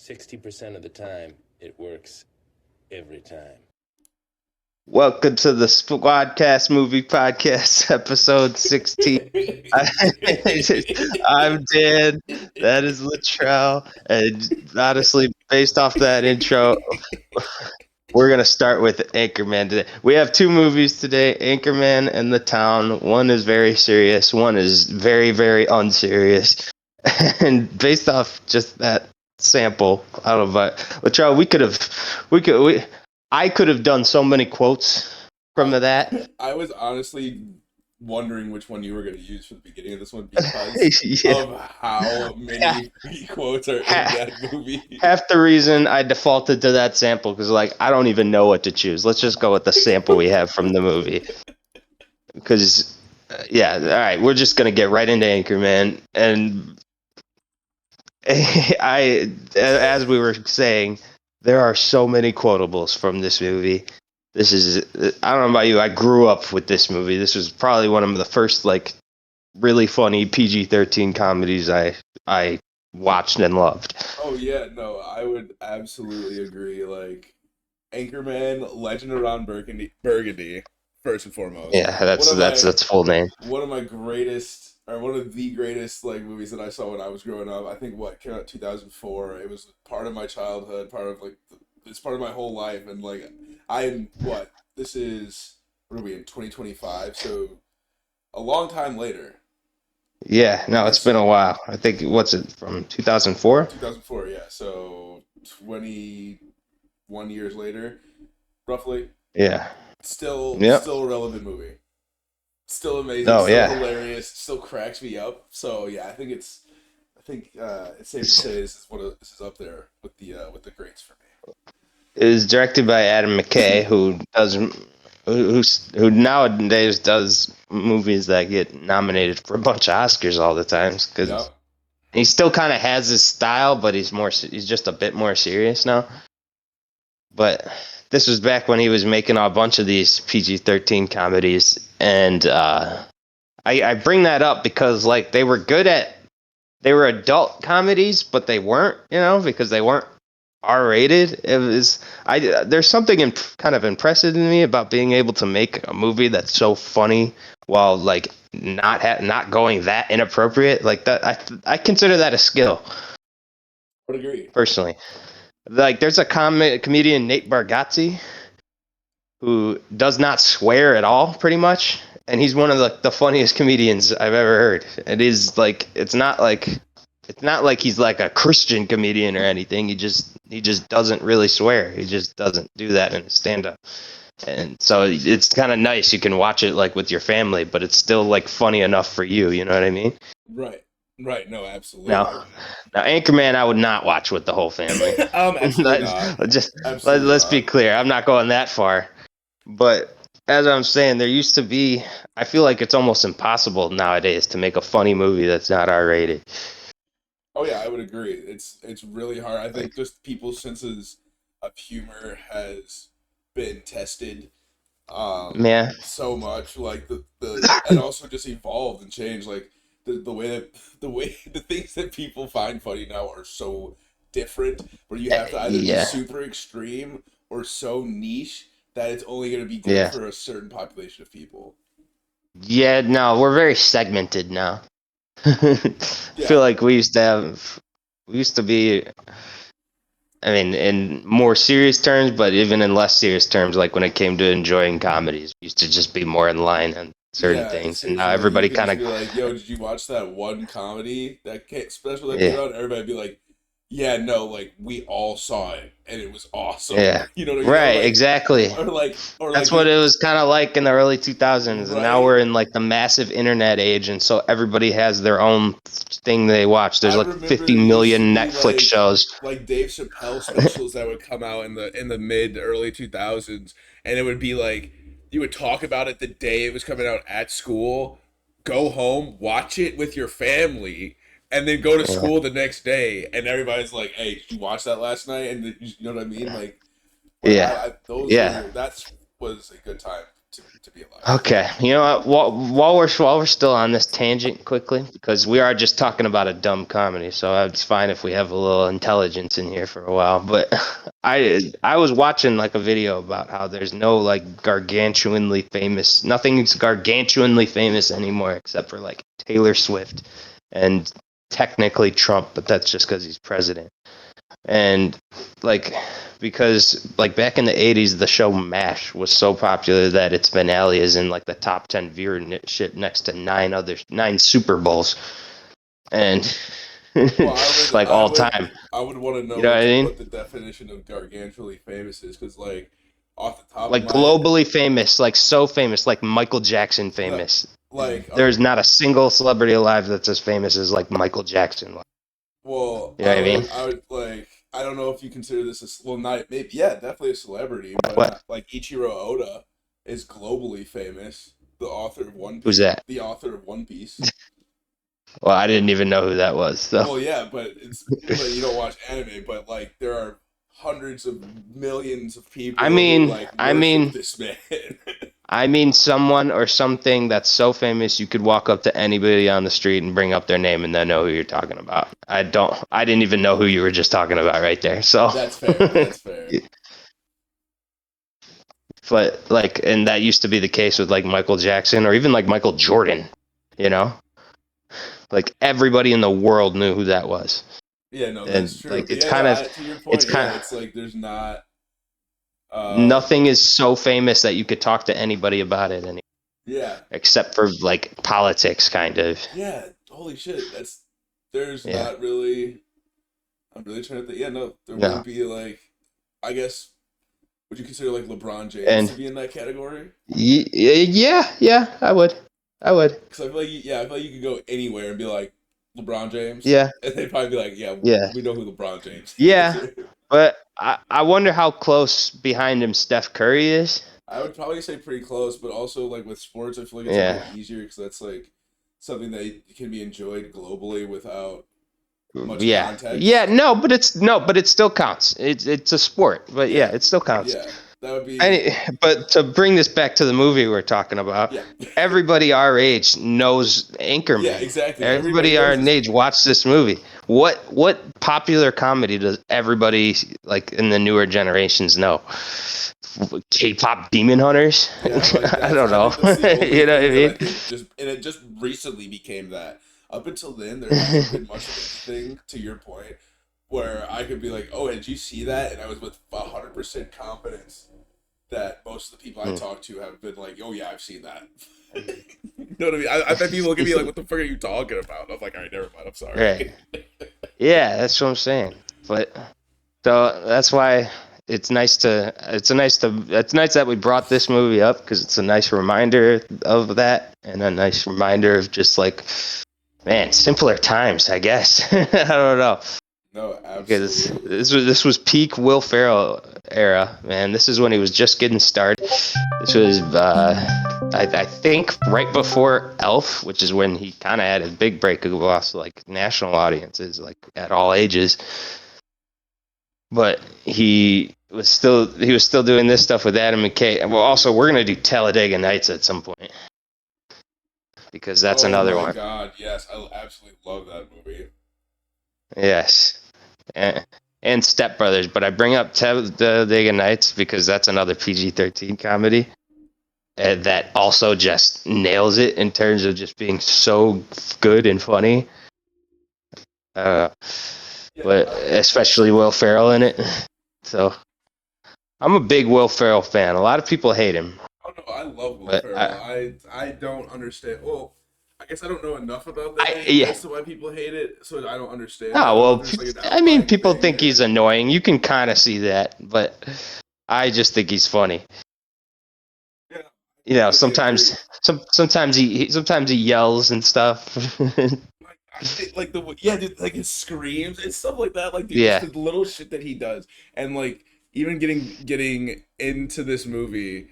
60% of the time, it works every time. Welcome to the Squadcast movie podcast, episode 16. I'm Dan. That is Latrell. And honestly, based off that intro, we're going to start with Anchorman today. We have two movies today, Anchorman and The Town. One is very serious. One is very, very unserious. And based off just that sample, I don't know, but Latrell, I could have done so many quotes from that. I was honestly wondering which one you were going to use for the beginning of this one because Yeah. of how many quotes are in that movie. Half the reason I defaulted to that sample because, I don't even know what to choose. Let's just go with the sample we have from the movie. Because, all right, we're just gonna get right into Anchorman, and as we were saying, there are so many quotables from this movie. This is, I don't know about you, I grew up with this movie. This was probably one of the first, really funny PG-13 comedies I watched and loved. Oh yeah, no, I would absolutely agree. Anchorman, Legend around Burgundy, first and foremost. Yeah, that's full name. One of the greatest movies that I saw when I was growing up. I think what came out 2004. It was part of my childhood, it's part of my whole life, and this is, what are we in 2025? So a long time later. Yeah, no, it's been a while. I think, what's it, from 2004? 2004, yeah. So 21 years later, roughly. Yeah. Still a relevant movie. Still amazing, hilarious, still cracks me up. So yeah, I think it's safe to say this is up there with the greats for me. It was directed by Adam McKay, who nowadays does movies that get nominated for a bunch of Oscars all the time, because he still kind of has his style, but he's just a bit more serious now. But this was back when he was making a bunch of these PG-13 comedies, and I bring that up because they were adult comedies, but they weren't, because they weren't R-rated. There's something kind of impressive to me about being able to make a movie that's so funny while not going that inappropriate like that. I consider that a skill. I would agree personally. There's a comedian, Nate Bargatze, who does not swear at all, pretty much, and he's one of the funniest comedians I've ever heard. It is it's not like he's like a Christian comedian or anything. He just doesn't really swear. He just doesn't do that in his stand-up. And so it's kind of nice. You can watch it with your family, but it's still funny enough for you. You know what I mean? Right. No, absolutely. Now Anchorman, I would not watch with the whole family. Absolutely not. Let's be clear. I'm not going that far. But as I'm saying, there used to be. I feel like it's almost impossible nowadays to make a funny movie that's not R-rated. Oh yeah, I would agree. It's really hard. I think just people's senses of humor has been tested so much. And also just evolved and changed. The way the things that people find funny now are so different, where you have to either be super extreme or so niche that it's only going to be good for a certain population of people. Yeah, no, we're very segmented now. I feel like we used to be, I mean, in more serious terms, but even in less serious terms, when it came to enjoying comedies, we used to just be more in line on certain things, and now everybody kind of be like, "Yo, did you watch that one comedy special that came out?" Everybody be like, "Yeah, no, we all saw it, and it was awesome." Yeah, you know what I mean? Right, exactly. Or that's what it was kind of like in the early 2000s, and now we're in the massive internet age, and so everybody has their own thing they watch. There's 50 million Netflix shows, like Dave Chappelle specials that would come out in the mid early 2000s, and it would be you would talk about it the day it was coming out at school, go home, watch it with your family, and then go to school the next day, and everybody's like, "Hey, did you watch that last night?" And you know what I mean? That was a good time to be alive. Okay, you know what? While we're still on this tangent, quickly, because we are just talking about a dumb comedy, so it's fine if we have a little intelligence in here for a while. But I was watching like a video about how there's no like gargantuanly famous, nothing's gargantuanly famous anymore except for like Taylor Swift and technically Trump, but that's just because he's president. And like because like back in the 80s the show MASH was so popular that its finale is in like the top 10 viewership next to nine Super Bowls and like all time. I would want to know, you know what I mean? what the definition of gargantuanly famous is, because like off the top like of my globally famous, like so famous, like Michael Jackson famous. There's not a single celebrity alive that's as famous as like Michael Jackson. Well, you know what I mean? I would like. I don't know if you consider this not maybe, yeah, definitely a celebrity, but What? not, like Ichiro Oda is globally famous. The author of One Piece. Who's that? The author of One Piece. Well, I didn't even know who that was. So. Well, yeah, but you don't watch anime, but like there are hundreds of millions of people. I mean, who, like, worship this man. I mean, someone or something that's so famous you could walk up to anybody on the street and bring up their name and then know who you're talking about. I didn't even know who you were just talking about right there. So that's fair. That's fair. But like, and that used to be the case with like Michael Jackson or even like Michael Jordan. You know, like everybody in the world knew who that was. Yeah, no, that's true. Like it's kind of, it's like there's not. Nothing is so famous that you could talk to anybody about it anymore. Yeah. Except for like politics, kind of. Yeah. Holy shit. There's not really. I'm really trying to think. Yeah, no, there wouldn't be like. I guess. Would you consider like LeBron James to be in that category? Yeah, I would. Because I feel like I feel like you could go anywhere and be like LeBron James. Yeah. And they'd probably be like, yeah, we know who LeBron James is. Yeah. But I wonder how close behind him Steph Curry is. I would probably say pretty close, but also like with sports, I feel like it's a bit easier because that's like something that can be enjoyed globally without much context. Yeah, but it still counts. It's a sport, but it still counts. Yeah, that would be. But to bring this back to the movie we're talking about, everybody our age knows Anchorman. Yeah, exactly. Everybody our age watched this movie. What popular comedy does everybody like in the newer generations know? K-pop Demon Hunters? Yeah, I don't know. You know what I mean? It just recently became that. Up until then, there hasn't been much of anything, to your point, where I could be like, oh, did you see that? And I was with 100% confidence that most of the people I talk to have been like, oh, yeah, I've seen that. You know what I mean? I bet people look at me like, what the fuck are you talking about? I'm like, all right, never mind. I'm sorry. Right. Yeah, that's what I'm saying. But so that's why it's nice that we brought this movie up, because it's a nice reminder of that, and a nice reminder of just like, man, simpler times, I guess. I don't know. No, absolutely. Because this was peak Will Ferrell era, man. This is when he was just getting started. This was, I think, right before Elf, which is when he kind of had his big break across like national audiences, like at all ages. But he was still doing this stuff with Adam McKay. Well, also we're gonna do Talladega Nights at some point, because that's another one. Oh my god, yes, I absolutely love that movie. Yes, and Step Brothers, but I bring up Talladega Nights because that's another PG-13 comedy that also just nails it in terms of just being so good and funny. But especially Will Ferrell in it. So I'm a big Will Ferrell fan. A lot of people hate him. Oh no, I love Will Ferrell. I don't understand. Well, I guess I don't know enough about that as to why people hate it, so I don't understand. Oh, well, I mean, people think he's annoying. You can kind of see that, but I just think he's funny. Yeah. You know, sometimes he yells and stuff. Like dude, like his screams and stuff like that. Like, dude, just the little shit that he does, and like even getting into this movie,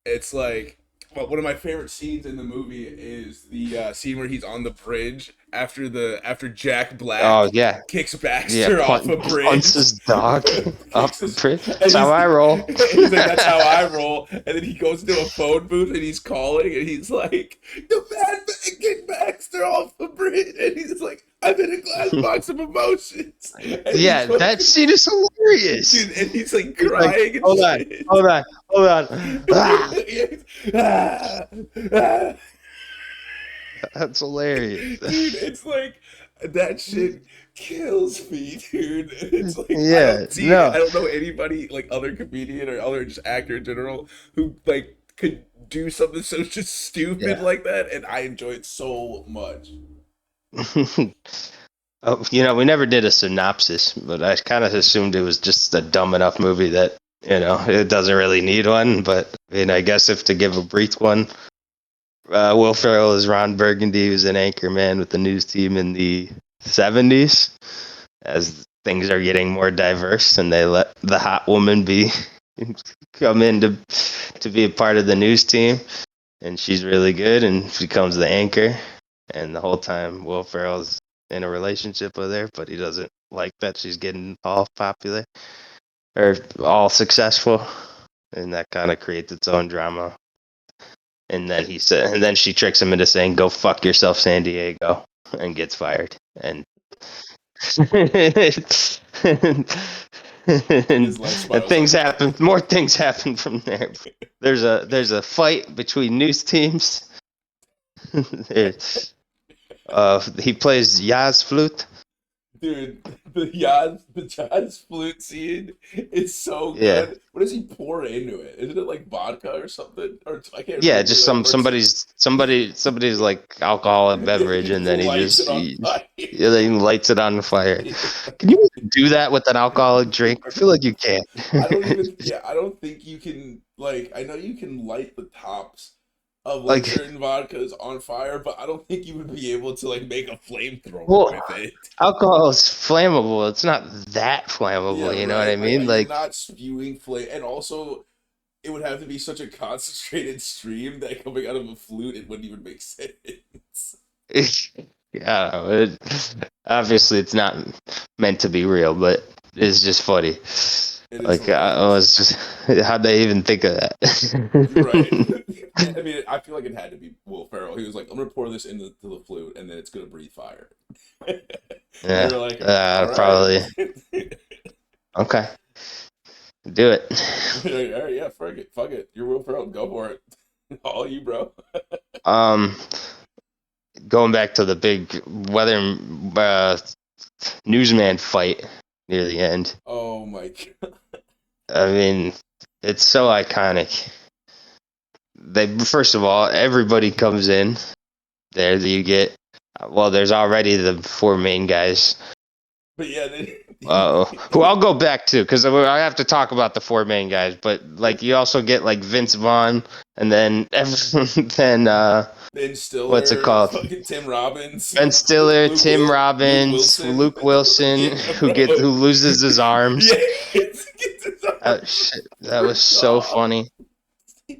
it's like one of my favorite scenes in the movie is the scene where he's on the bridge after Jack Black Oh yeah, kicks yeah. Baxter off a Punts bridge. his dog up Kicks the his, bridge. and That's how I roll. he's like, "That's how I roll." And then he goes into a phone booth and he's calling and he's like, "The bad man kicked Baxter off the bridge," and he's like, "I'm in a glass box of emotions." And Yeah, that scene is hilarious. dude, and he's like He's like, crying and hold on, shit. hold on, hold on. Ah, Ah, ah. that's hilarious. Dude, it's like that shit kills me, dude. It's like Yeah, I no. don't know anybody like other comedian or other just actor in general who like could do something so just stupid Yeah. like that, and I enjoy it so much. Oh, we never did a synopsis, but I kind of assumed it was just a dumb enough movie that, it doesn't really need one. But, I guess if to give a brief one, Will Ferrell is Ron Burgundy, who's an anchorman with the news team in the 70s, as things are getting more diverse, and they let the hot woman come in to be a part of the news team, and she's really good and becomes the anchor. And the whole time, Will Ferrell's in a relationship with her, but he doesn't like that she's getting all popular or all successful, and that kind of creates its own drama. And then she tricks him into saying, "Go fuck yourself, San Diego," and gets fired. And and things happen. More things happen from there. There's a fight between news teams. He plays Yaz flute. Dude, the jazz flute scene is so good. Yeah. What does he pour into it? Isn't it like vodka or something? Or I can't Yeah, remember. just Like, somebody's like alcoholic beverage, and then he lights it just on fire. he lights it on fire. Can you do that with an alcoholic drink? I feel like you can't. I don't think you can, like, I know you can light the tops of like Like, certain vodkas on fire, but I don't think you would be able to like make a flamethrower well, with it. alcohol is flammable. It's not that flammable. Yeah, You know what I right. mean? You're Like, not spewing flame, and also it would have to be such a concentrated stream that coming out of a flute it wouldn't even make sense. yeah, obviously it's not meant to be real, but it's just funny. It is Like, I was just, how'd they even think of that? right. I mean, I feel like it had to be Will Ferrell. He was like, "I'm gonna pour this into the flute, and then it's gonna breathe fire." Yeah, They were like, "All right." probably. Okay, do it. All right, yeah, fuck it. You're Will Ferrell. Go for it. All you, bro. Going back to the big weather newsman fight near the end. Oh my god. I mean, it's so iconic. First of all, everybody comes in. There you get. Well, there's already the four main guys. But yeah, Who I'll go back to, because I have to talk about the four main guys. But like, you also get like Vince Vaughn, and then Ben Stiller, what's it called? fucking Tim Robbins, Ben Stiller, Tim Robbins, Luke Wilson, yeah, who loses his arms. Yeah, Shit, that was so funny.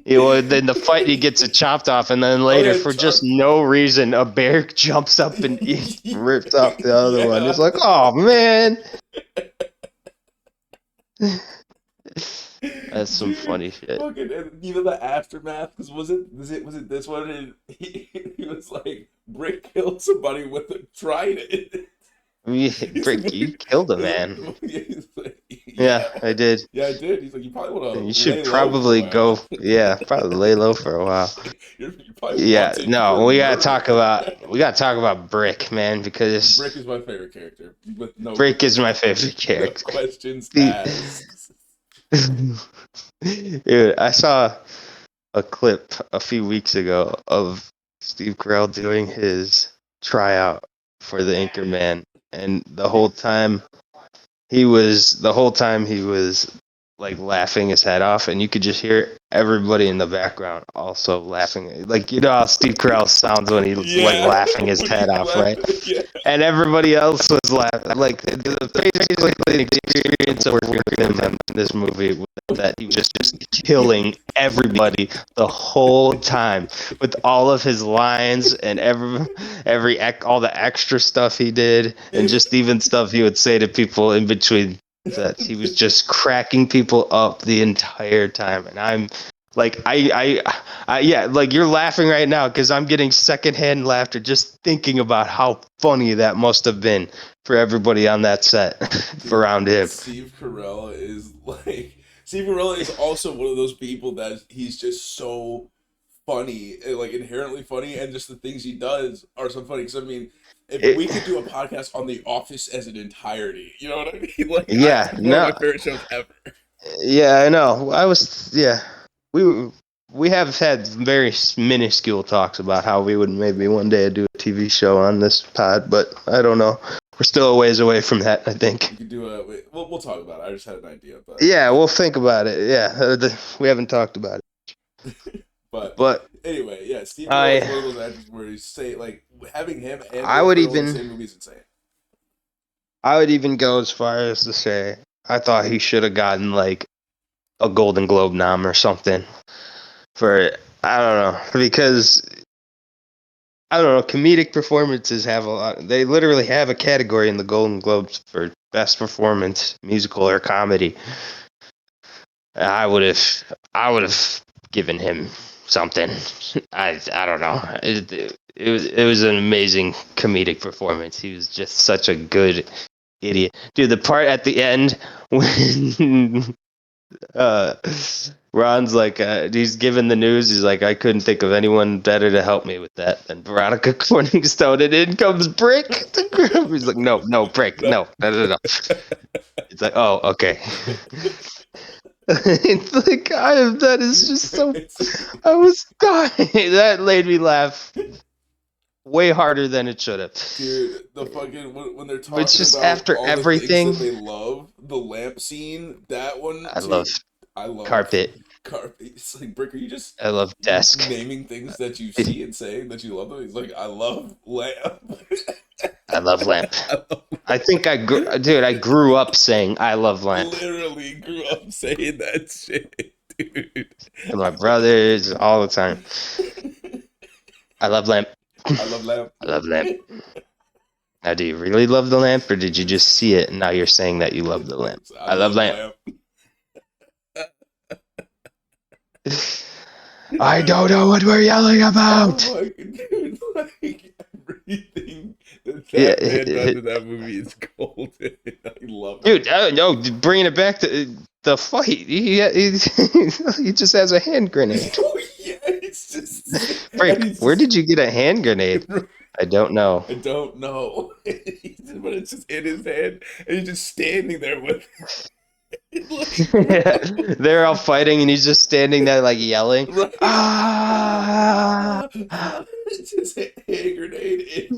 Then the fight, he gets it chopped off, and then later, for just no reason, a bear jumps up and rips off the other one. It's like, oh man, that's some funny shit. Fucking, and even the aftermath, because was it this one? And he was like, Brick killed somebody with a trident. Brick, you killed a man. Like, yeah, I did. Yeah, I did. He's like, you probably want to. You should probably go. Yeah, probably lay low for a while. Yeah, no, we gotta talk about Brick, man, because Brick is my favorite character. Brick is my favorite character. No questions asked. Dude, I saw a clip a few weeks ago of Steve Carell doing his tryout for the Anchorman, and the whole time he was like laughing his head off, and you could just hear everybody in the background also laughing. Like, you know how Steve Carell sounds when he's like laughing his head off, right? Yeah. And everybody else was laughing. Like basically the experience of working with him in this movie was that he was just killing everybody the whole time with all of his lines and all the extra stuff he did, and just even stuff he would say to people in between. That he was just cracking people up the entire time, and I'm like, yeah, like you're laughing right now because I'm getting secondhand laughter just thinking about how funny that must have been for everybody on that set around him. Steve Carell is also one of those people that he's just so funny, like inherently funny, and just the things he does are so funny. Because I mean, if we could do a podcast on The Office as an entirety, you know what I mean? Like, yeah, one of my favorite shows ever. Yeah, I know. We have had very minuscule talks about how we would maybe one day do a TV show on this pod, but I don't know. We're still a ways away from that, I think. We could do we'll talk about it. I just had an idea, but yeah, we'll think about it. Yeah, we haven't talked about it. but anyway, yeah, Steve Carell is one of those actors where you say like having him and in the same movie is insane. I would even go as far as to say I thought he should have gotten like a Golden Globe nom or something for, I don't know, because I don't know, comedic performances have a lot. They literally have a category in the Golden Globes for best performance, musical or comedy. I would have given him something. I don't know. It was an amazing comedic performance. He was just such a good idiot. Dude, the part at the end when Ron's like, he's given the news. He's like, I couldn't think of anyone better to help me with that than Veronica Corningstone. And in comes Brick. He's like, no, Brick, no. It's like, oh, okay. It's like, that is just so. I was dying. That made me laugh way harder than it should have. Dude, the fucking when they're talking it's just about after all everything the things that they love, the lamp scene, that one. I love carpet. It's like, Brick, are you just? I love desk. Naming things that you see and saying that you love them. He's like, I love lamp. I love lamp. I think I grew up saying I love lamp. Literally grew up saying that shit, dude. And my brothers all the time. I love lamp. I love lamp. I love lamp. Now, do you really love the lamp, or did you just see it and now you're saying that you love the lamp? I love lamp. I don't know what we're yelling about. Oh my God, dude, like everything that man does in that movie is golden. I love it. Dude, no, bringing it back to the fight. He just has a hand grenade. Oh yeah, it's just. Frank, where did you get a hand grenade? I don't know. But it's just in his hand, and he's just standing there with it. They're all fighting, and he's just standing there, like yelling. Right. Ah! It's just a hand grenade.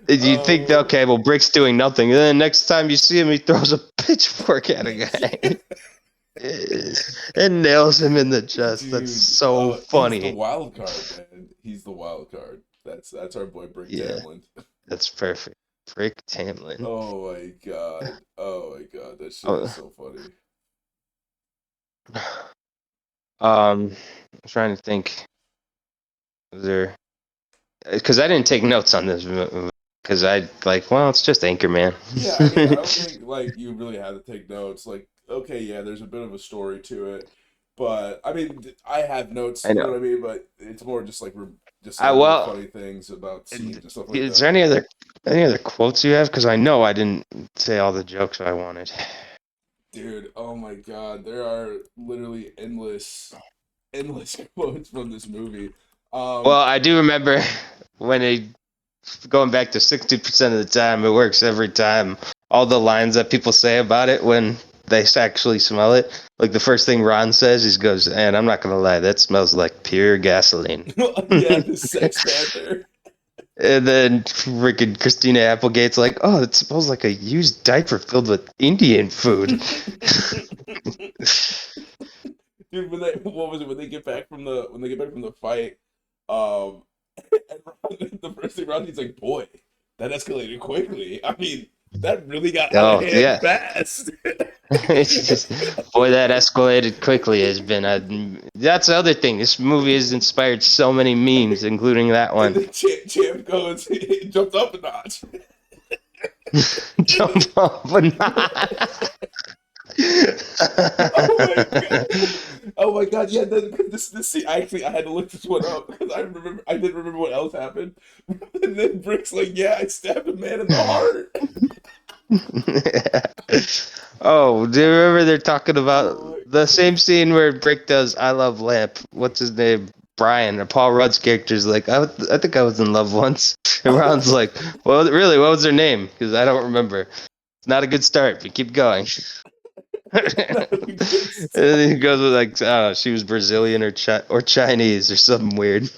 You think, okay, well, Brick's doing nothing, and then next time you see him, he throws a pitchfork at a guy. And nails him in the chest. Dude, that's so funny. He's the wild card, man. He's the wild card. That's our boy Brick Tamland. That's perfect. Brick Tamland. Oh my god. That shit is so funny. I'm trying to think. Was there? Because I didn't take notes on this because it's just Anchorman. Yeah, I mean, I don't think you really had to take notes. Like, okay, yeah, there's a bit of a story to it, but I mean, I have notes. You know what I mean? But it's more just funny things about scenes and stuff like that. Is there any other quotes you have? Because I know I didn't say all the jokes I wanted. Dude, oh my god, there are literally endless quotes from this movie. Well, I do remember when going back to 60% of the time, it works every time. All the lines that people say about it when they actually smell it. Like the first thing Ron says, he goes, and I'm not going to lie, that smells like pure gasoline. Yeah, the Sex Panther. And then freaking Christina Applegate's like, oh, it smells like a used diaper filled with Indian food. Dude, what was it when they get back from the fight? Um, and the first thing Rodney's like, boy, that escalated quickly. I mean, that really got out of Oh hand yeah, fast. it's just, boy, that escalated quickly. Has been that's the other thing. This movie has inspired so many memes, including that And one. the champ goes, he jumped up a notch. Jump up a notch. Oh my god! Oh my god! Yeah, this scene. I had to look this one up because I didn't remember what else happened. And then Brick's like, "Yeah, I stabbed a man in the heart." Oh, do you remember they're talking about Oh the same scene where Brick does "I Love Lamp"? What's his name? Brian or Paul Rudd's character's like, I think I was in love once. And Ron's like, well, really, what was her name? Because I don't remember. It's not a good start, but keep going. And then he goes with like, I don't know, she was Brazilian or Chinese or something weird.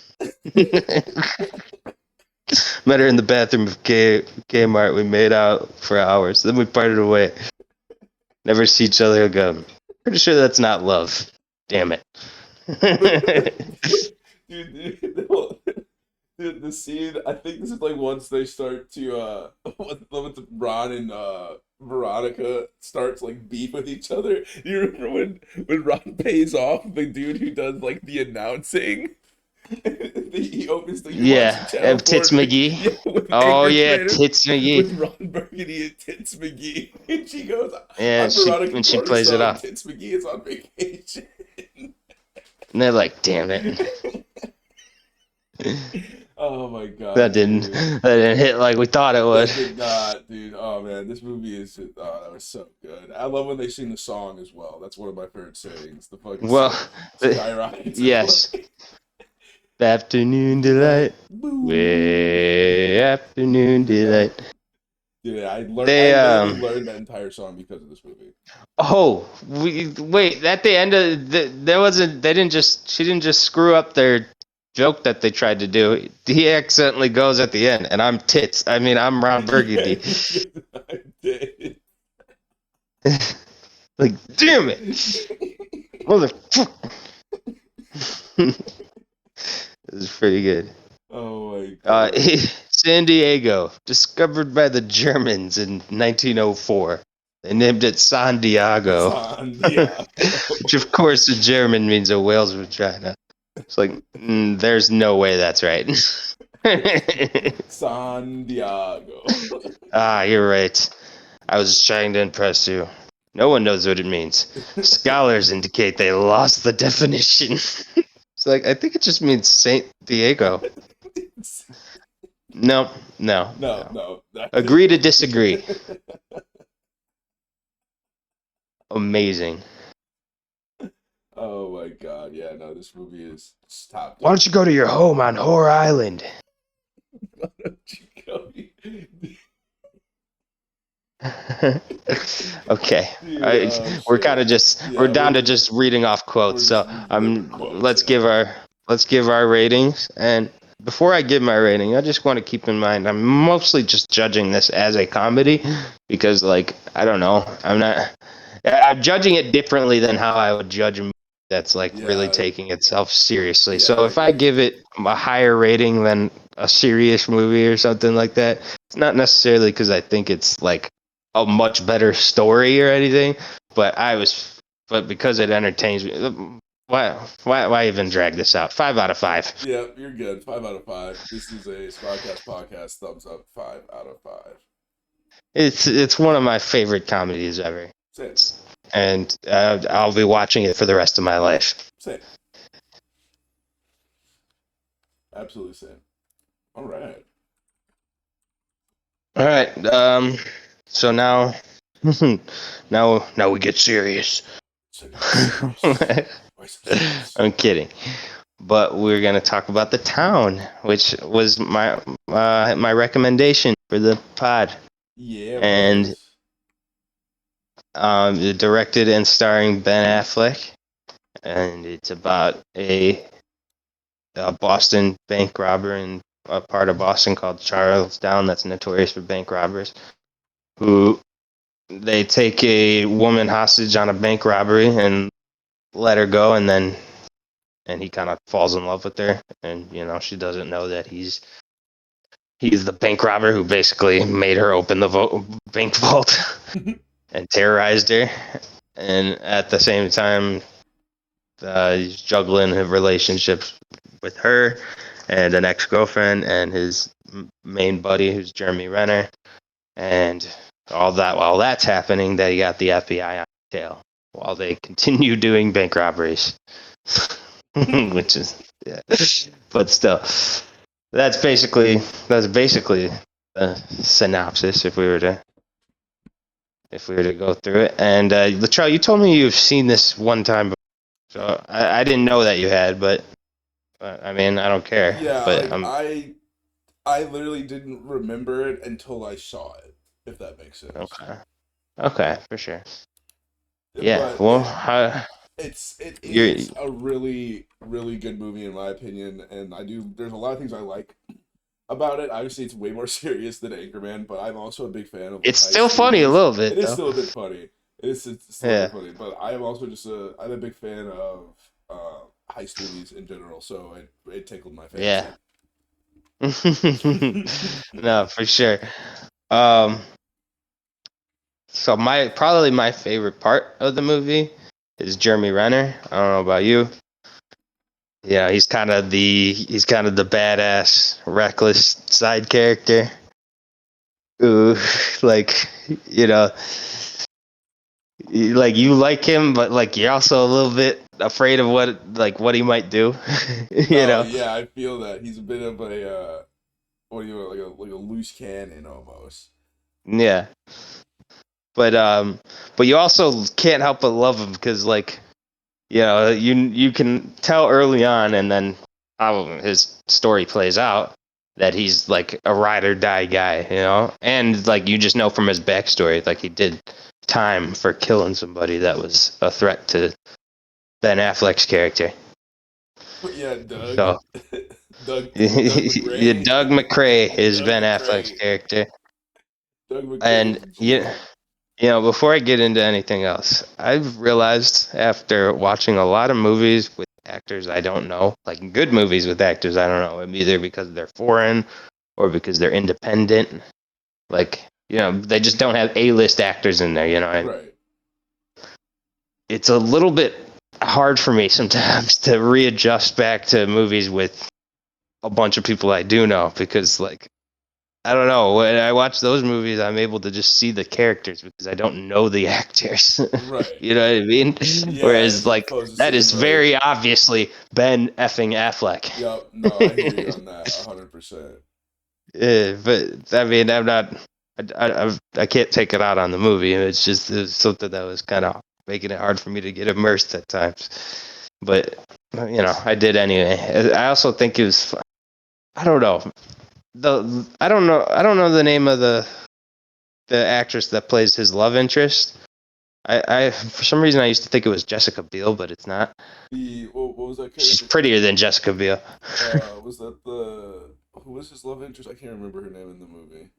Met her in the bathroom of Kmart. We made out for hours. Then we parted away. Never see each other again. Pretty sure that's not love. Damn it. dude, the scene. I think this is like once they start to once Ron and Veronica starts like beef with each other. You remember when Ron pays off the dude who does like the announcing? He opens the Yeah, channel Tits for McGee. yeah, with Oh yeah, Anchorman Tits McGee. with Ron Burgundy and Tits McGee, and she goes, Yeah, "I'm Veronica when she plays it Cornerstone. off, Tits McGee is on vacation." and they're like, "Damn it, Oh my god, that dude. didn't hit like we thought it would." That did not, dude. Oh man, this movie is that was so good. I love when they sing the song as well. That's one of my favorite sayings. The fucking Well, skyrockets. yes. Afternoon delight, way afternoon delight. Yeah, I They literally learned that entire song because of this movie. Oh, wait! At the end of there wasn't. They didn't just. She didn't just screw up their joke that they tried to do. He accidentally goes at the end, and I'm tits. I mean, I'm Ron Burgundy. I did. Like, damn it, motherfucker! This is pretty good. Oh my god. San Diego, discovered by the Germans in 1904. They named it San Diego. San Diego. Which, of course, in German means a whale's vagina. It's like, there's no way that's right. San Diego. You're right. I was trying to impress you. No one knows what it means. Scholars indicate they lost the definition. It's like, I think it just means Saint Diego. No. Agree to disagree. Amazing. Oh my god, yeah, no, this movie is top. Why don't you go to your home on Whore Island? Why don't you go? Okay, Dude, we're kind of just we're down to just reading off quotes. So let's give our ratings. And before I give my rating, I just want to keep in mind I'm mostly just judging this as a comedy because, like, I don't know, I'm judging it differently than how I would judge a movie that's like really taking itself seriously. So if I give it a higher rating than a serious movie or something like that, it's not necessarily because I think it's like a much better story or anything, but because it entertains me. Why even drag this out? 5 out of 5. Yeah, you're good. 5 out of 5. This is a Squadcast podcast. Thumbs up. 5 out of 5. It's one of my favorite comedies ever. Same. And I'll be watching it for the rest of my life. Same. Absolutely same. All right. So now we get serious. I'm kidding. But we're gonna talk about The Town, which was my recommendation for the pod. Yeah. And directed and starring Ben Affleck, and it's about a Boston bank robber and a part of Boston called Charlestown that's notorious for bank robbers, who they take a woman hostage on a bank robbery and let her go, and he kind of falls in love with her, and she doesn't know that he's the bank robber who basically made her open the bank vault and terrorized her, and at the same time he's juggling his relationships with her and an ex-girlfriend and his main buddy who's Jeremy Renner, and all that while that's happening, they got the FBI on the tail while they continue doing bank robberies. Which is, yeah. But still, that's basically the synopsis if we were to go through it. And Latrell, you told me you've seen this one time before, so I didn't know that you had, but I mean, I don't care. Yeah, But I literally didn't remember it until I saw it, if that makes sense. okay, for sure. Yeah, But well, it is a really, really good movie in my opinion, and there's a lot of things I like about it. Obviously, it's way more serious than Anchorman, but I'm also a big fan of. It's still funny a little bit. It is still a bit funny. It's still a bit funny, but I am also I'm a big fan of heist movies in general, so it tickled my fancy. Yeah. No, for sure. So probably my favorite part of the movie is Jeremy Renner. I don't know about you. Yeah, he's kind of the badass, reckless side character. Who, like, you like him, but like you're also a little bit afraid of what he might do. Yeah, I feel that he's a bit of a like a loose cannon almost. Yeah. But you also can't help but love him because you can tell early on, and then how his story plays out, that he's like a ride or die guy, and like you just know from his backstory, like he did time for killing somebody that was a threat to Ben Affleck's character. Yeah, Doug. So, Doug McRae. Doug McRae is Ben Affleck's character. Doug McRae. And before I get into anything else, I've realized after watching a lot of movies with actors I don't know, like good movies with actors I don't know, either because they're foreign or because they're independent, like, they just don't have A-list actors in there, Right. It's a little bit hard for me sometimes to readjust back to movies with a bunch of people I do know, because, like, I don't know, when I watch those movies, I'm able to just see the characters because I don't know the actors. Right. You know what I mean? Yeah, whereas, like, that is very obviously Ben effing Affleck. Yep, no, I hear you on that 100%. Yeah, but I mean, I can't take it out on the movie. It's something that was kind of making it hard for me to get immersed at times. But I did anyway. I also think it was, I don't know. I don't know the name of the actress that plays his love interest. I for some reason I used to think it was Jessica Biel, but it's not. What was that character? She's prettier than Jessica Biel. Was that who was his love interest? I can't remember her name in the movie.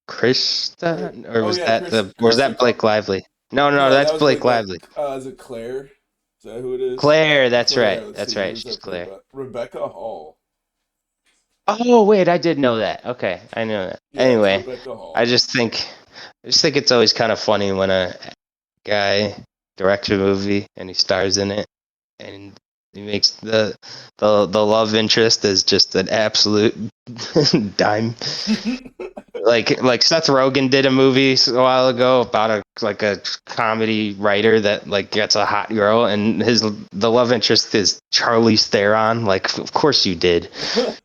Krista, or was that Blake Lively? No, that's that Blake Lively. Is it Claire? Is that who it is? Claire, that's right. That's right. She's Claire. Rebecca Hall. Oh wait, I did know that. Okay, I know that. Yeah, anyway, I just think it's always kind of funny when a guy directs a movie and he stars in it, and he makes the love interest as just an absolute dime. like Seth Rogen did a movie a while ago about a comedy writer that like gets a hot girl, and the love interest is Charlize Theron. Like, of course you did.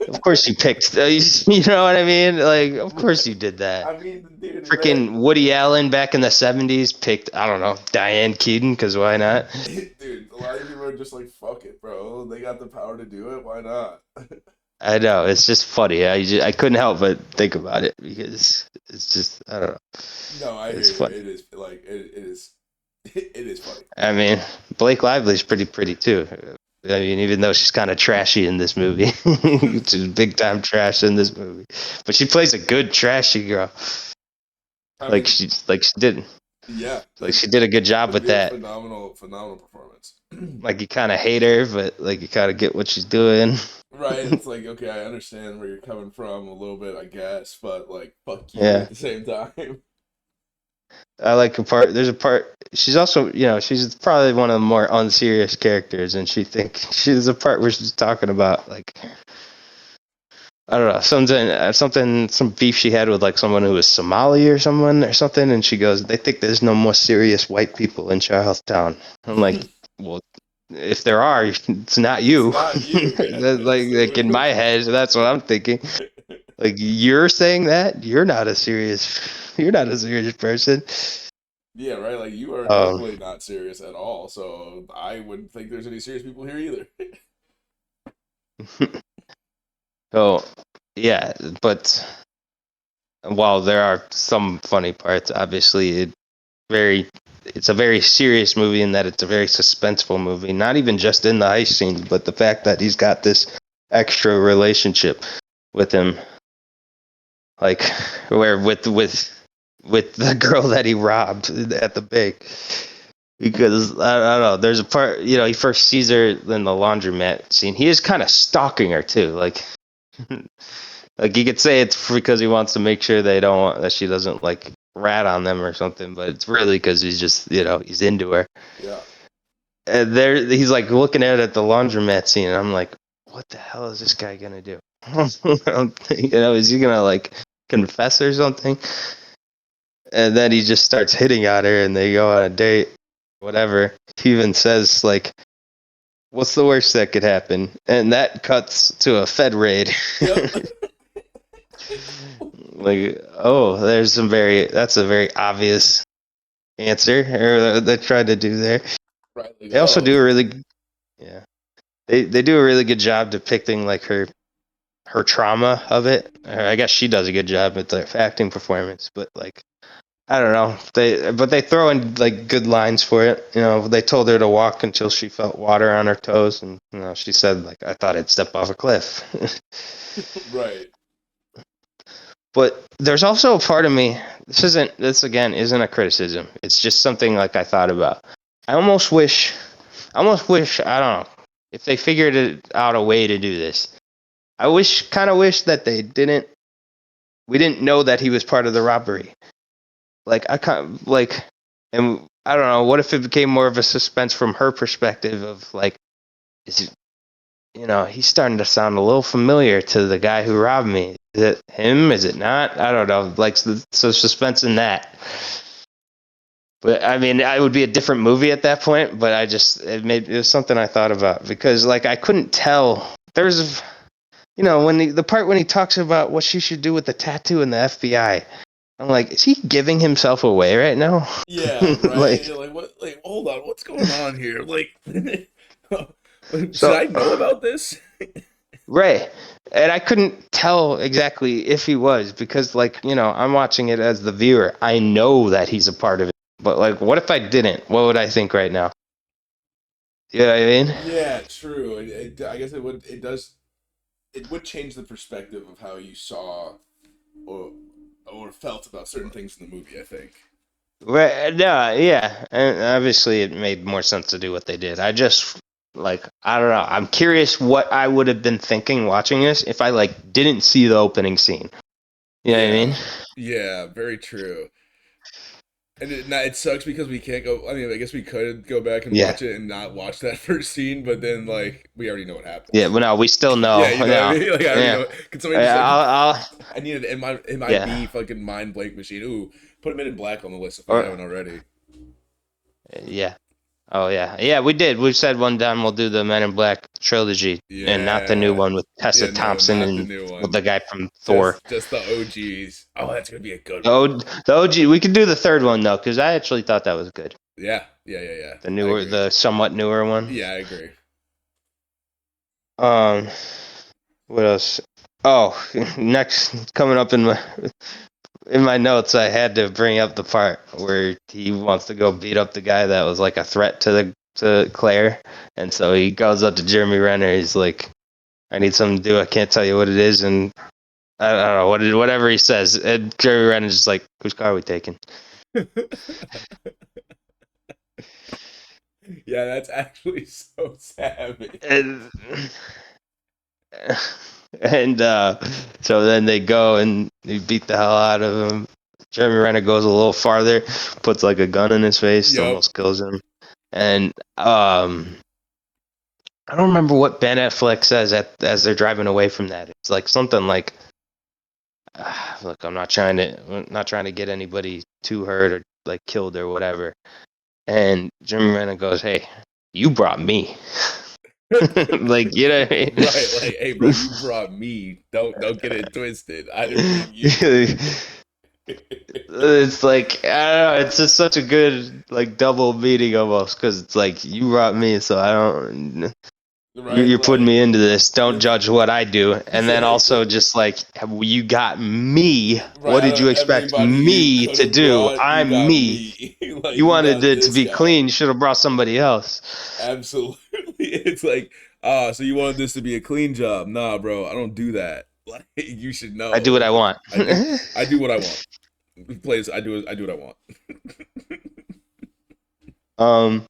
Of course you picked. You know what I mean? Like, of course you did that. I mean, dude, freaking Woody Allen back in the 70s picked, I don't know, Diane Keaton, because why not? Dude, a lot of people are just like, fuck it, bro. They got the power to do it. Why not? I know, it's just funny. I couldn't help but think about it because it's just, I don't know. No, I hear you. Funny. It is like it is funny. I mean, Blake Lively's pretty too. I mean, even though she's kind of trashy in this movie, she's big time trash in this movie, but she plays a good trashy girl. She did. Yeah, like she did a good job with that. Phenomenal performance. Like you kind of hate her, but like you kind of get what she's doing. Right, it's like, okay, I understand where you're coming from a little bit, I guess, but like, fuck you Yeah. at the same time. I like a part. There's a part. She's also, she's probably one of the more unserious characters, and she's a part where she's talking about like, I don't know, some beef she had with like someone who was Somali or something, and she goes, they think there's no more serious white people in Charlestown. I'm like, well, if there are, it's not you. It's not you. Yeah, like in my head, that's what I'm thinking. Like you're saying that you're not a serious person. Yeah, right. Like you are definitely not serious at all. So I wouldn't think there's any serious people here either. So yeah, but while there are some funny parts, obviously it's a very serious movie in that it's a very suspenseful movie. Not even just in the heist scenes, but the fact that he's got this extra relationship with him, like where with the girl that he robbed at the bank. Because I don't know, there's a part, he first sees her in the laundromat scene. He is kind of stalking her too, like like you could say it's because he wants to make sure that she doesn't like rat on them or something, but it's really because he's just he's into her. Yeah. And he's like looking at it at the laundromat scene, and I'm like, what the hell is this guy gonna do? Is he gonna like confess or something? And then he just starts hitting on her, and they go on a date, whatever. He even says like, what's the worst that could happen? And that cuts to a Fed raid. Yep. Like, oh, that's a very obvious answer they tried to do there. Right, they also do they do a really good job depicting like her trauma of it. I guess she does a good job with the acting performance, but like I don't know. They throw in like good lines for it. They told her to walk until she felt water on her toes, and she said like, I thought I'd step off a cliff. Right. But there's also a part of me. This again isn't a criticism. It's just something like I thought about. I almost wish. I don't know if they figured out a way to do this. I kind of wish that they didn't. We didn't know that he was part of the robbery. Like I can't and I don't know. What if it became more of a suspense from her perspective of like, is it, he's starting to sound a little familiar to the guy who robbed me. Is it him? Is it not? I don't know. Like, so suspense in that. But I mean, it would be a different movie at that point. But it was something I thought about because like I couldn't tell. There's, when the part when he talks about what she should do with the tattoo in the FBI. I'm like, is he giving himself away right now? Yeah, right. like what? Like, hold on, what's going on here? Like, should I know about this? Right. And I couldn't tell exactly if he was because, like, I'm watching it as the viewer. I know that he's a part of it. But, like, what if I didn't? What would I think right now? You know what I mean? Yeah, true. I guess it would. It would change the perspective of how you saw or felt about certain things in the movie, I think. Right. Yeah. And obviously, it made more sense to do what they did. I just. Like, I don't know. I'm curious what I would have been thinking watching this if I, like, didn't see the opening scene. You know what I mean? Yeah, very true. And it sucks because we can't go... I mean, I guess we could go back and watch it and not watch that first scene, but then, like, we already know what happens. Yeah, well, no, we still know. Yeah, you know what I mean? Like, I already know. Can somebody just, I need an MIB fucking mind blank machine. Ooh, put Men in Black on the list if we haven't already. Yeah. Oh, yeah. Yeah, we did. We said one time we'll do the Men in Black trilogy and not the new one with Tessa Thompson and the guy from Thor. Just the OGs. Oh, that's going to be a good one. The OG. We could do the third one, though, because I actually thought that was good. Yeah. The somewhat newer one. Yeah, I agree. What else? Oh, next, coming up in my notes, I had to bring up the part where he wants to go beat up the guy that was like a threat to to Claire, and so he goes up to Jeremy Renner. He's like, "I need something to do. I can't tell you what it is," and I don't know whatever he says. And Jeremy Renner's just like, "Whose car are we taking?" Yeah, that's actually so savage. And so then they go and they beat the hell out of him. Jeremy Renner goes a little farther, puts like a gun in his face, almost kills him. And I don't remember what Ben Affleck says as they're driving away from that. It's like something like, "Look, I'm not trying to get anybody too hurt or like killed or whatever." And Jeremy Renner goes, "Hey, you brought me." Like, you know what I mean? Right, like, hey, bro, you brought me. Don't get it twisted. I didn't bring you. It's like, I don't know, it's just such a good like double meaning almost, because it's like, you brought me, so I don't. Right, You're putting me into this. Don't it's, judge what I do. And then also just like, you got me. What did you expect me to do? I'm got me. Like, You wanted it to this be guy. clean. You should have brought somebody else. Absolutely. It's like, so you wanted this to be a clean job? Nah, bro, I don't do that. Like, you should know. I do what I want. I do what I want. Please, I do what I want.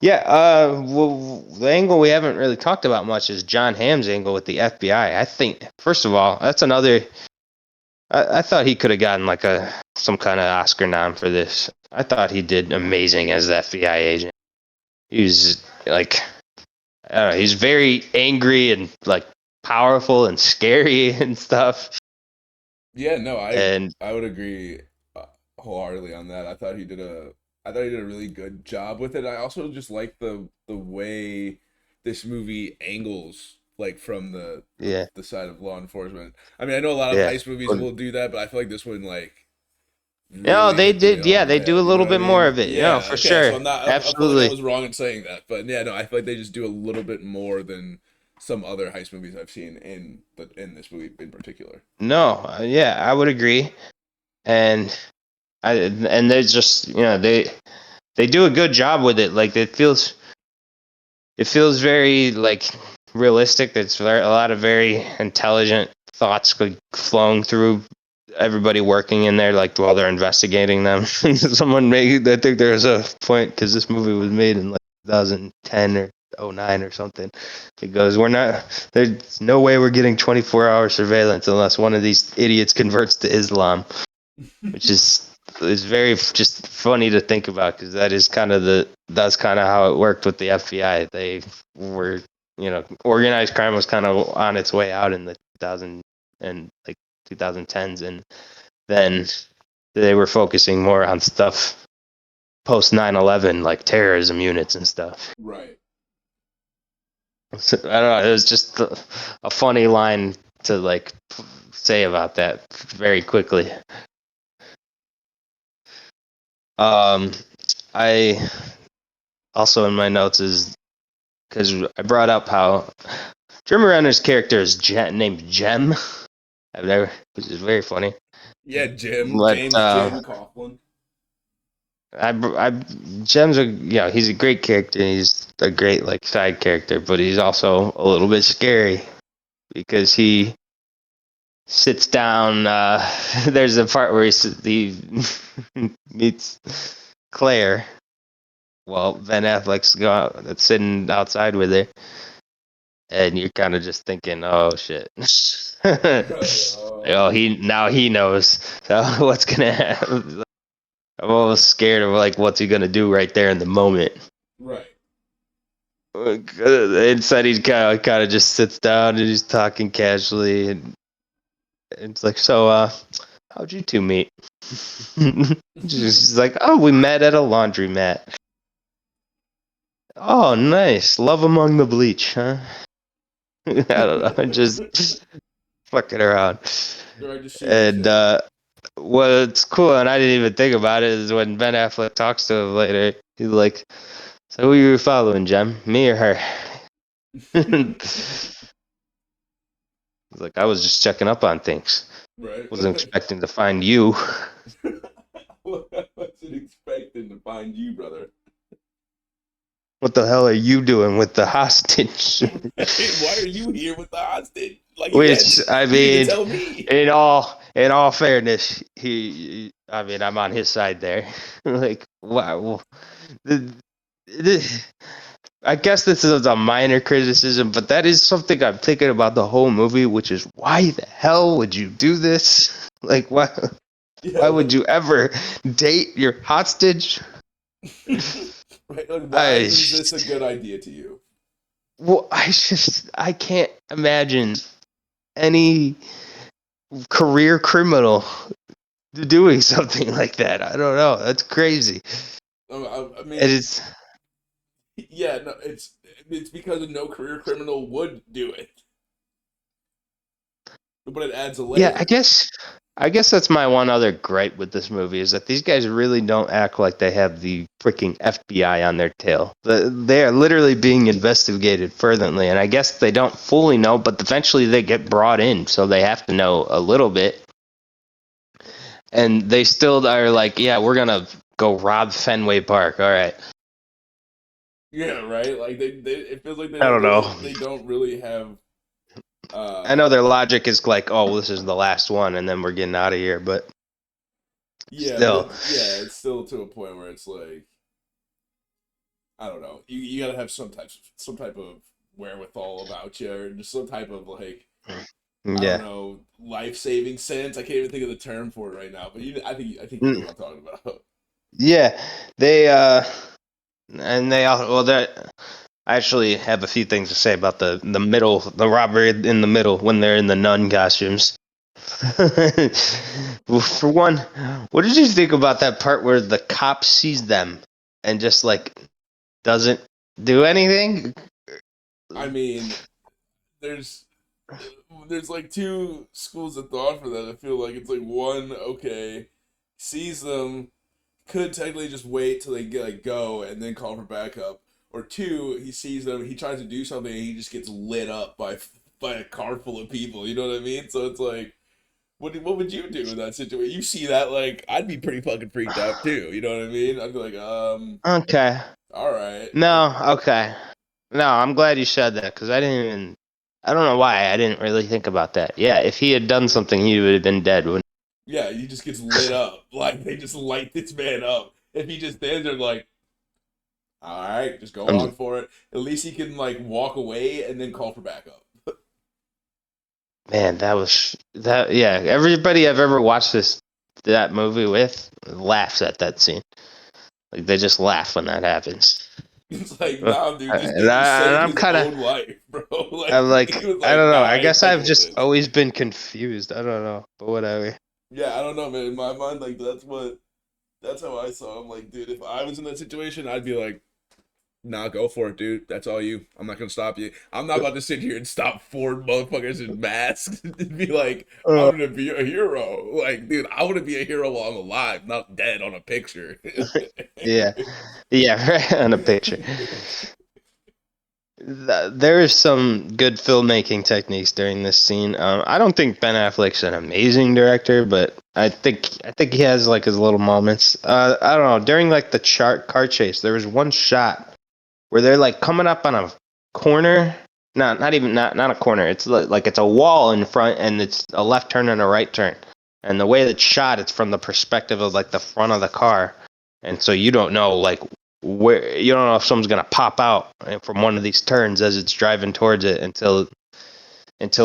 Yeah, well, the angle we haven't really talked about much is John Hamm's angle with the FBI. I think, first of all, that's another. I thought he could have gotten like some kind of Oscar nom for this. I thought he did amazing as the FBI agent. He was like, I don't know, he's very angry and like powerful and scary and stuff. Yeah, no, I would agree wholeheartedly on that. I thought he did a really good job with it. I also just like the way this movie angles like from the side of law enforcement. I mean, I know a lot of heist movies will do that, but I feel like this one like no, they did. Yeah, they do a little bit more of it. Yeah, for okay, sure. so I feel like I was wrong in saying that, but yeah, no, I feel like they just do a little bit more than some other heist movies I've seen in this movie in particular. No, yeah, I would agree, and they're just they do a good job with it. Like it feels very like realistic. There's a lot of very intelligent thoughts flowing through everybody working in there, like while they're investigating them. Someone made, I think there was a point, because this movie was made in like 2010 or 09 or something. It goes, there's no way we're getting 24-hour surveillance unless one of these idiots converts to Islam, which is very just funny to think about, because that's kind of how it worked with the FBI. They were, organized crime was kind of on its way out in the 2010s, and then they were focusing more on stuff post 9/11, like terrorism units and stuff. Right. So, I don't know. It was just a funny line to like say about that very quickly. I also in my notes is because I brought up how Jeremy Renner's character is named Jem. Which is very funny. Yeah, Jim Coughlin. Jem's he's a great character. He's a great like side character, but he's also a little bit scary because he sits down. There's a part where he meets Claire. Well, Ben Affleck's that's sitting outside with her, and you're kind of just thinking, "Oh shit." He knows. So what's gonna happen? I'm almost scared of like what's he gonna do right there in the moment. Right. Instead, he kind of just sits down and he's talking casually, and it's like, so, how'd you two meet? She's like, oh, we met at a laundromat. Oh, nice. Love among the bleach, huh? I don't know. Just fucking around. And what's cool, and I didn't even think about it, is when Ben Affleck talks to him later, he's like, so who you were following, Jem? Me or her? He's like, I was just checking up on things. Right. Wasn't expecting to find you. I wasn't expecting to find you, brother. what the hell are you doing with the hostage? Why are you here with the hostage? Like Which, I you need to mean, tell me. in all fairness, I mean, I'm on his side there. Like, wow. I guess this is a minor criticism, but that is something I'm thinking about the whole movie, which is why the hell would you do this? Like, why? Yeah, Why would you ever date your hostage? right? Like, why I is this a good idea to you? Well, I can't imagine any career criminal doing something like that. I don't know. That's crazy. I And mean, it's yeah, no, it's because no career criminal would do it, but it adds a yeah, layer. I guess that's my one other gripe with this movie is that these guys really don't act like they have the freaking FBI on their tail. They are literally being investigated furtherly, and I guess they don't fully know, but eventually they get brought in, so they have to know a little bit. And they still are like, yeah, we're gonna go rob Fenway Park. All right. Yeah, right. Like they it feels like I don't know. they don't really have. I know uh their logic is like, oh, this is the last one, and then we're getting out of here. But Yeah, but still, it's still to a point where it's like, I don't know. You gotta have some type of wherewithal about you, or just some type of like, I don't yeah, know, life saving sense. I can't even think of the term for it right now, but I think you know Mm, what I'm talking about. yeah. They and they all well, that I actually have a few things to say about the robbery in the middle when they're in the nun costumes. Well, for one, what did you think about that part where the cop sees them and just like doesn't do anything? I mean, there's like two schools of thought for that. I feel like it's like one, okay, sees them, could technically just wait till they get like go and then call for backup. Or two, he sees them, he tries to do something, and he just gets lit up by a car full of people. You know what I mean? So it's like, what would you do in that situation? You see that, like, I'd be pretty fucking freaked out too. You know what I mean? I'd be like, Okay. all right, like, No, okay. No, I'm glad you said that because I don't know why I didn't really think about that. Yeah, if he had done something, he would have been dead. Wouldn't yeah, he just gets lit up. Like they just light this man up. If he just stands there like, all right, just go I'm, on for it. At least he can like walk away and then call for backup. Man, that. Yeah, everybody I've ever watched that movie with laughs at that scene. Like they just laugh when that happens. It's like, Uh, nah, dude, this And, dude just I, and saved I'm his kind of, own life, bro. Like I'm he like, was I like, don't nah, know. I guess I I've got just this. always been confused. I don't know, but whatever. Yeah, I don't know, man. In my mind, like that's how I saw him. Like, dude, if I was in that situation, I'd be like, nah, go for it, dude. That's all you. I'm not gonna stop you. I'm not about to sit here and stop four motherfuckers in masks and be like, I'm Uh, gonna be a hero. Like, dude, I want to be a hero while I'm alive, not dead on a picture. yeah, yeah, right on a picture. There is some good filmmaking techniques during this scene. I don't think Ben Affleck's an amazing director, but I think he has like his little moments. I don't know. During like the car chase, there was one shot where they're like coming up on a corner. Not a corner. It's like it's a wall in front, and it's a left turn and a right turn. And the way it's shot, it's from the perspective of like the front of the car, and so you don't know like where you don't know if someone's gonna pop out from one of these turns as it's driving towards it until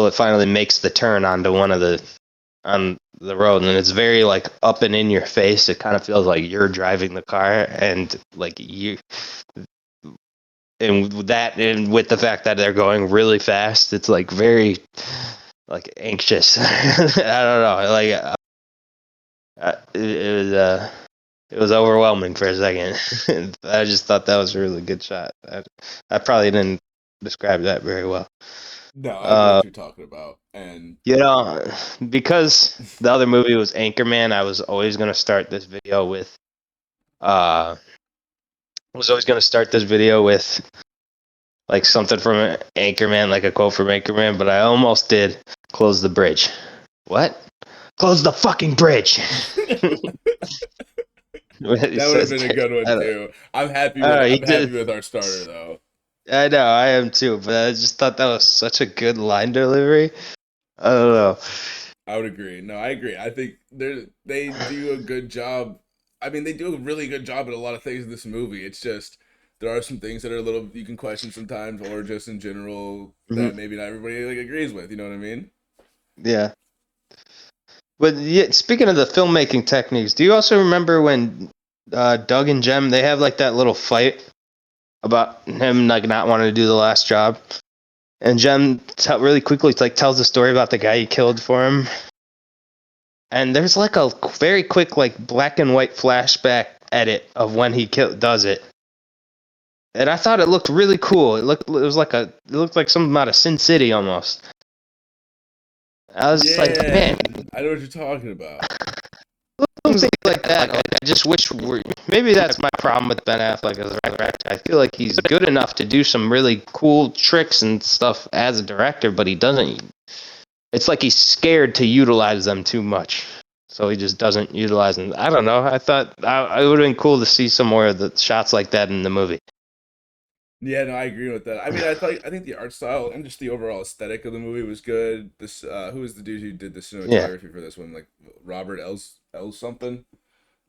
it finally makes the turn on the road, and it's very like up and in your face. It kind of feels like you're driving the car, and like you and with that and with the fact that they're going really fast, it's like very like anxious. I don't know, like it was overwhelming for a second. I just thought that was a really good shot. I probably didn't describe that very well. No, I know Uh, what you're talking about, and you know, because the other movie was Anchorman, I was always gonna start this video with uh was always gonna start this video with like something from Anchorman, like a quote from Anchorman, but I almost did close the bridge. What? Close the fucking bridge. That would have been a good one too. I'm happy with our starter though. I know, I am too, but I just thought that was such a good line delivery. I don't know. I would agree. No, I agree. I think they do a good job. I mean, they do a really good job at a lot of things in this movie. It's just there are some things that are a little you can question sometimes, or just in general that maybe not everybody like agrees with. You know what I mean? Yeah. But yeah, speaking of the filmmaking techniques, do you also remember when Doug and Jem, they have like that little fight about him like not wanting to do the last job, and Jem really quickly like tells the story about the guy he killed for him, and there's like a very quick like black and white flashback edit of when he does it, and I thought it looked really cool. It looked like something out of Sin City almost. I was like, man, I know what you're talking about. Things like that. I just wish maybe that's my problem with Ben Affleck as a director. I feel like he's good enough to do some really cool tricks and stuff as a director, but he doesn't. It's like he's scared to utilize them too much, so he just doesn't utilize them. I don't know. I thought it would have been cool to see some more of the shots like that in the movie. Yeah, no, I agree with that. I mean, I think the art style and just the overall aesthetic of the movie was good. This who was the dude who did the cinematography for this one? Like Robert L something,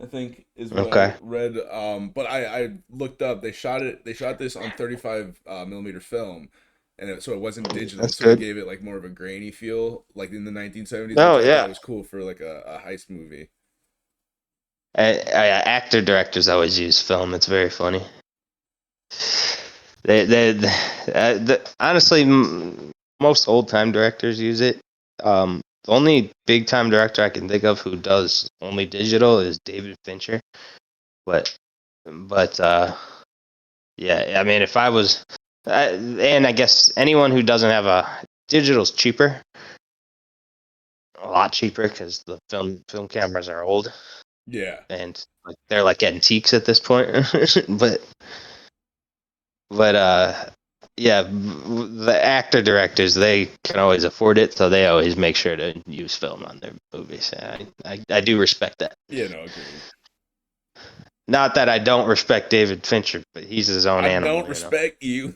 I think is what I read. But I looked up. They shot this on 35 millimeter film, and so it wasn't digital. That's so good. It gave it like more of a grainy feel, like in the 1970s. Oh which I yeah, thought was cool for like a heist movie. Actor directors always use film. It's very funny. Honestly, most old time directors use it. The only big time director I can think of who does only digital is David Fincher. But yeah, I mean, if I was, and I guess anyone who doesn't have a digital's cheaper, a lot cheaper because the film cameras are old. Yeah, and they're like antiques at this point. but yeah, the actor directors, they can always afford it, so they always make sure to use film on their movies. I do respect that. Yeah, no, agreed. Not that I don't respect David Fincher, but he's his own animal. I don't respect you.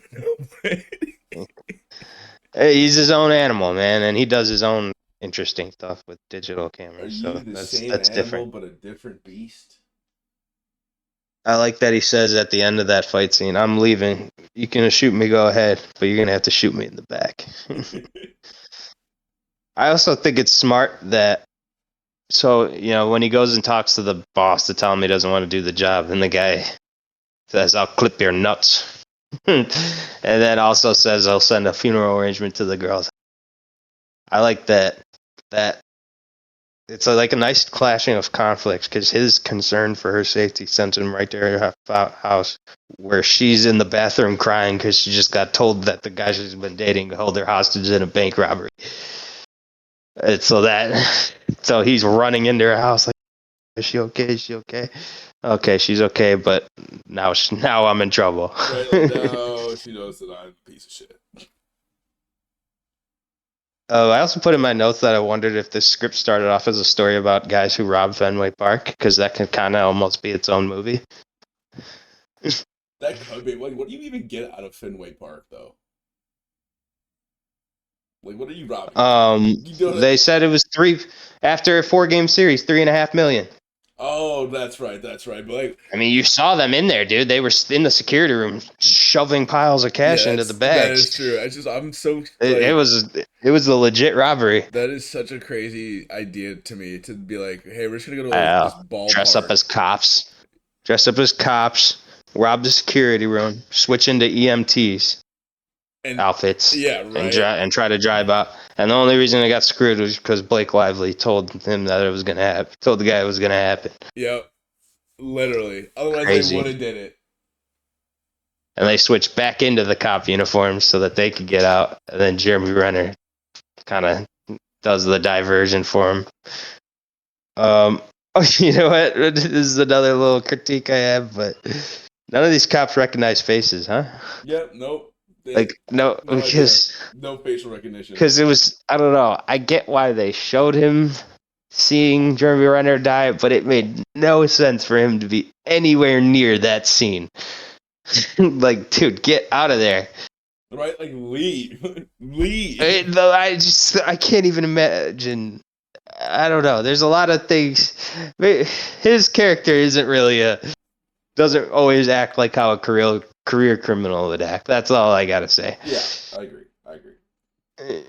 Hey, he's his own animal, man, and he does his own interesting stuff with digital cameras. Are you so the that's same animal different. but a different beast? I like that he says at the end of that fight scene, "I'm leaving. You can shoot me, go ahead, but you're gonna have to shoot me in the back." I also think it's smart that, so when he goes and talks to the boss to tell him he doesn't want to do the job, and the guy says, "I'll clip your nuts," and then also says, "I'll send a funeral arrangement to the girls." I like that. It's like a nice clashing of conflicts because his concern for her safety sends him right to her house where she's in the bathroom crying because she just got told that the guy she's been dating held her hostage in a bank robbery. And so he's running into her house like, "Is she okay? Is she okay?" Okay, she's okay, but now I'm in trouble. Right, like, no, she knows that I'm a piece of shit. I also put in my notes that I wondered if this script started off as a story about guys who rob Fenway Park, because that can kind of almost be its own movie. That could be. What do you even get out of Fenway Park, though? Like, what are you robbing? They said it was after a 4-game series, $3.5 million. Oh, that's right. But like, I mean, you saw them in there, dude. They were in the security room shoving piles of cash into the bags. That is true. I'm so. It was a legit robbery. That is such a crazy idea to me to be like, hey, we're just gonna go to this ballpark. Dress up as cops, rob the security room, switch into EMTs outfits, yeah, right, and try to drive out. And the only reason they got screwed was because Blake Lively told him that it was gonna happen. Told the guy it was gonna happen. Yep, literally. Otherwise, they would have did it. And they switched back into the cop uniforms so that they could get out. And then Jeremy Renner kind of does the diversion for him. You know what? This is another little critique I have, but none of these cops recognize faces, huh? Yep, nope. No facial recognition. Because it was, I don't know. I get why they showed him seeing Jeremy Renner die, but it made no sense for him to be anywhere near that scene. Like, dude, get out of there. Right? Like, leave. Leave. I can't even imagine. I don't know. There's a lot of things. His character doesn't always act like how a career criminal would act. That's all I gotta say. Yeah, I agree.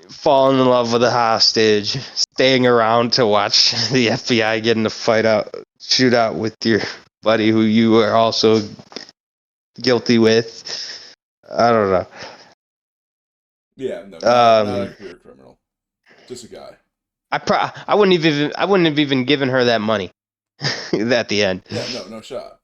Falling in love with a hostage, staying around to watch the FBI get in a shootout with your buddy who you are also guilty with. I don't know. Yeah, no, not a career criminal. Just a guy. I wouldn't have even given her that money at the end. Yeah, no shot.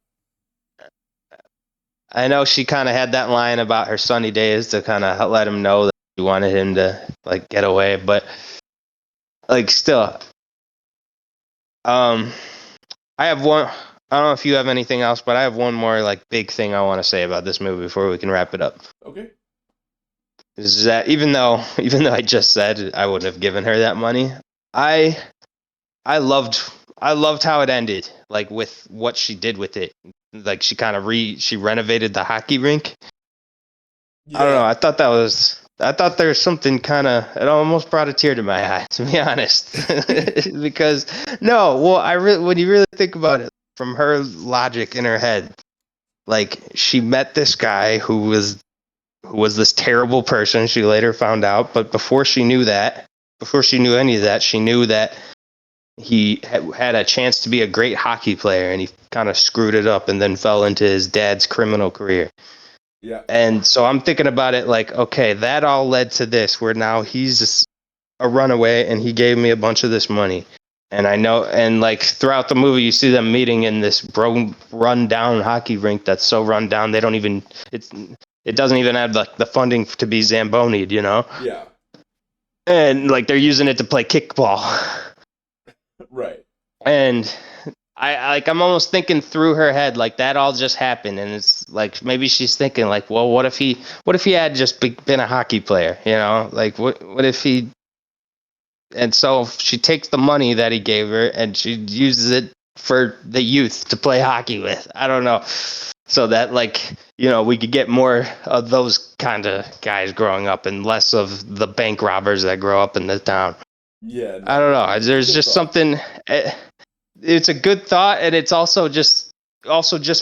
I know she kind of had that line about her sunny days to kind of let him know that she wanted him to like get away, but like still, I have one. I don't know if you have anything else, but I have one more like big thing I want to say about this movie before we can wrap it up. Okay. Is that even though I just said I wouldn't have given her that money, I loved how it ended, like with what she did with it. Like she kind of she renovated the hockey rink. Yeah. I don't know. I thought there was something it almost brought a tear to my eye, to be honest. Because when you really think about it, from her logic in her head, like she met this guy who was this terrible person. She later found out, but before she knew any of that, she knew that he had a chance to be a great hockey player, and he kind of screwed it up and then fell into his dad's criminal career. Yeah. And so I'm thinking about it like, okay, that all led to this, where now he's a runaway and he gave me a bunch of this money. And I know, and like throughout the movie, you see them meeting in this run down hockey rink that's so run down, it doesn't even have the funding to be Zamboni'd, you know? Yeah. And like they're using it to play kickball. Right. And I'm almost thinking through her head like that all just happened, and it's like maybe she's thinking like, well, what if he had just been a hockey player, you know? Like what if he? And so she takes the money that he gave her and she uses it for the youth to play hockey with. I don't know. So that like, you know, we could get more of those kind of guys growing up and less of the bank robbers that grow up in the town. Yeah. I don't know. There's just something. It's a good thought, and it's also just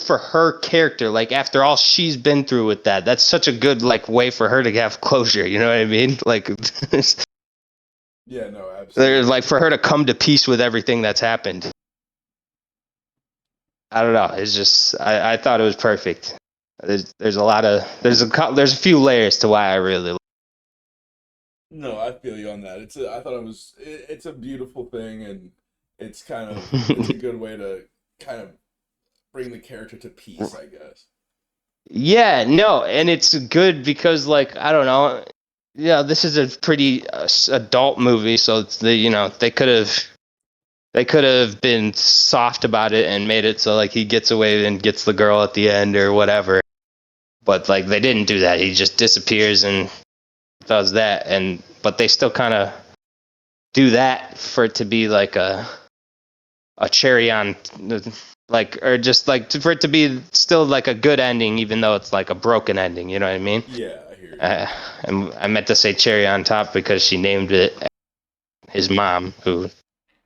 for her character. Like after all she's been through with that's such a good like way for her to have closure. You know what I mean? Like. Yeah. No. Absolutely. There's like for her to come to peace with everything that's happened. I don't know. It's just I thought it was perfect. There's a few layers to why I really. No, I feel you on that. It's a beautiful thing, and it's a good way to kind of bring the character to peace, I guess. Yeah, no, and it's good because like I don't know, yeah, this is a pretty adult movie, so they could have been soft about it and made it so like he gets away and gets the girl at the end or whatever, but like they didn't do that. He just disappears and does that, but they still kind of do that for it to be like a cherry on, like, or just like for it to be still like a good ending, even though it's like a broken ending. You know what I mean? Yeah, I hear you. I meant to say cherry on top because she named it his mom, who,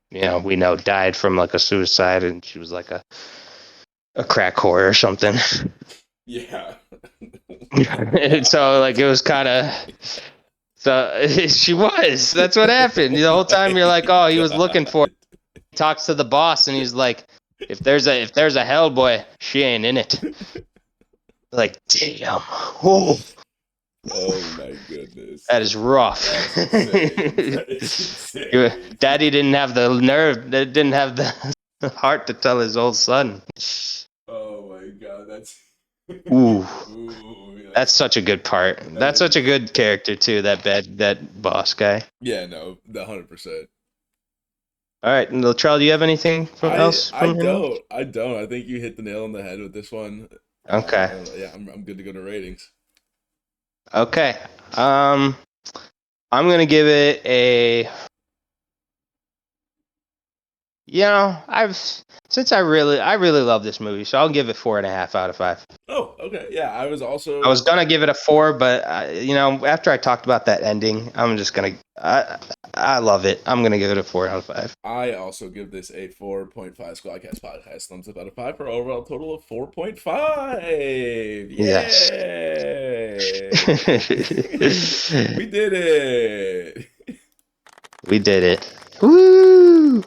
you know, we know died from like a suicide, and she was like a crack whore or something. Yeah. So like it was kind of. So she was. That's what happened. The whole time you're like, oh, he was looking for it. He talks to the boss and he's like, if there's a Hellboy, she ain't in it. Like, damn. Oh My goodness. That is rough. That's insane. That is insane. Daddy didn't have the nerve. Didn't have the heart to tell his old son. Oh my god, that's. Ooh. That's such a good part. That's such a good character too. That boss guy. Yeah, no, 100%. All right, Latrell, do you have anything else? I don't. I think you hit the nail on the head with this one. Okay. Yeah, I'm good to go to ratings. Okay. I'm gonna give it since I really love this movie, so I'll give it 4.5 out of 5. Oh, okay. Yeah, I was gonna give it a 4, but after I talked about that ending, I'm just gonna. I love it. I'm gonna give it a 4 out of 5. I also give this a 4.5 Squadcast podcast thumbs up out of 5 for an overall total of 4.5. Yay! Yes. We did it. We did it. Woo!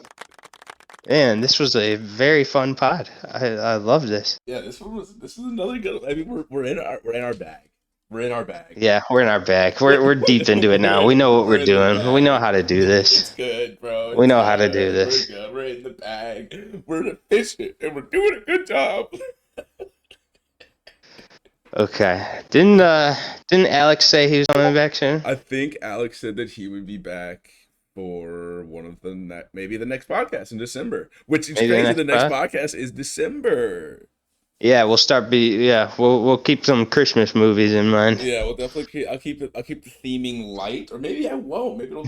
Man, this was a very fun pod. I love this. Yeah, this is another good. I mean, we're in our bag. We're in our bag. Yeah, we're in our bag. We're deep into it now. We know what we're doing. We know how to do this. It's good, bro. We know how to do this. We're good. We're in the bag. We're efficient, and we're doing a good job. Okay. Didn't Alex say he was coming back soon? I think Alex said that he would be back for one of maybe the next podcast in December. Which is crazy. The next podcast is December. Yeah, we'll keep some Christmas movies in mind. Yeah, we'll definitely I'll keep the theming light, or maybe I won't. Maybe it'll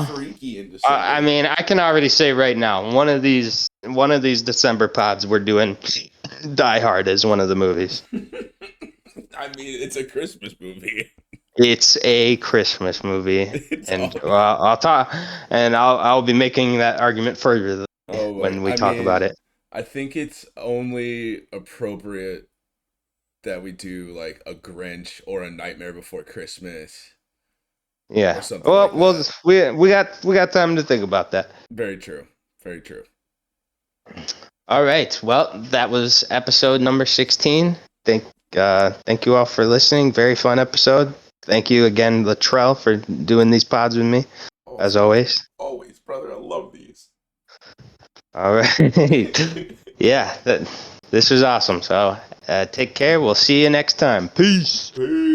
freaky in December. I mean, I can already say right now, one of these December pods we're doing Die Hard as one of the movies. I mean, it's a Christmas movie. It's a Christmas movie, I'll be making that argument further when we talk about it. I think it's only appropriate that we do like a Grinch or a Nightmare Before Christmas. Yeah. Well, we got time to think about that. Very true. Very true. All right. Well, that was episode number 16. Thank you all for listening. Very fun episode. Thank you again, Latrell, for doing these pods with me, as always. Always, brother. I love these. All right. Yeah, this was awesome. So take care. We'll see you next time. Peace. Peace.